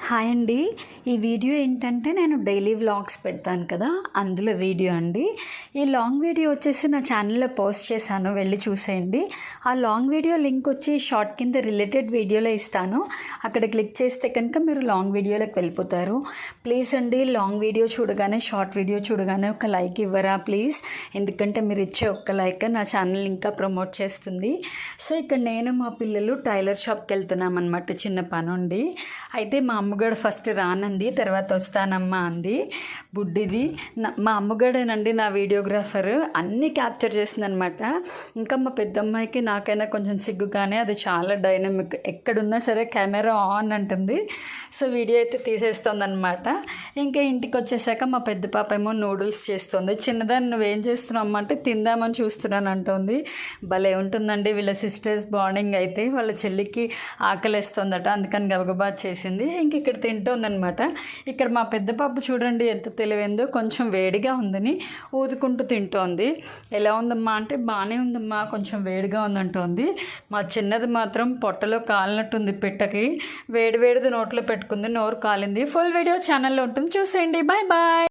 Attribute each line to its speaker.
Speaker 1: Hi అండి. ఈ video ఏంటంటే నేను డైలీ వ్లాగ్స్ పెడతాను కదా, అందులో వీడియో అండి. ఈ లాంగ్ వీడియో వచ్చేసి నా ఛానల్లో పోస్ట్ చేశాను, వెళ్ళి చూసేయండి. ఆ లాంగ్ వీడియో లింక్ వచ్చి షార్ట్ కింద రిలేటెడ్ వీడియోలో ఇస్తాను. అక్కడ క్లిక్ చేస్తే కనుక మీరు లాంగ్ వీడియోలోకి వెళ్ళిపోతారు. ప్లీజ్ అండి, లాంగ్ వీడియో చూడగానే షార్ట్ వీడియో చూడగానే ఒక లైక్ ఇవ్వరా ప్లీజ్. ఎందుకంటే మీరు ఇచ్చే ఒక్క లైక్ నా ఛానల్ ఇంకా ప్రమోట్ చేస్తుంది. సో ఇక్కడ నేను మా పిల్లలు టైలర్ షాప్కి వెళ్తున్నాం అనమాట, చిన్న పని ఉండి. అయితే మా అమ్మగాడు ఫస్ట్ రానంది, తర్వాత వస్తానమ్మా అంది. బుడ్డిది మా అమ్మగాడేనండి నా వీడియోగ్రాఫర్, అన్నీ క్యాప్చర్ చేసిందనమాట. ఇంకా మా పెద్దమ్మాయికి నాకైనా కొంచెం సిగ్గుగానే, అది చాలా డైనమిక్, ఎక్కడున్నా సరే కెమెరా ఆన్ అంటుంది. సో వీడియో అయితే తీసేస్తుందనమాట. ఇంకా ఇంటికి వచ్చేసాక మా పెద్ద పాప ఏమో నూడిల్స్ చేస్తుంది. చిన్నదాన్ని నువ్వేం చేస్తున్నావు అంటే తిందామని చూస్తున్నాను అంటుంది. భలే ఉంటుందండి వీళ్ళ సిస్టర్స్ బాండింగ్. అయితే వాళ్ళ చెల్లికి ఆకలిస్తుందట, అందుకని గబగబా చేసింది. ఇంక ఇక్కడ తింటుందనమాట. ఇక్కడ మా పెద్ద పాప చూడండి ఎంత తెలివైందో, కొంచెం వేడిగా ఉందని ఊదుకుంటూ తింటోంది. ఎలా ఉందమ్మా అంటే బాగానే ఉందమ్మా, కొంచెం వేడిగా ఉందంటోంది. మా చిన్నది మాత్రం పొట్టలో కాలినట్టుంది, పిట్టకి వేడివేడిది నోట్లో పెట్టుకుంది, నోరు కాలింది. ఫుల్ వీడియో ఛానల్లో ఉంటుంది, చూసేయండి. Bye bye.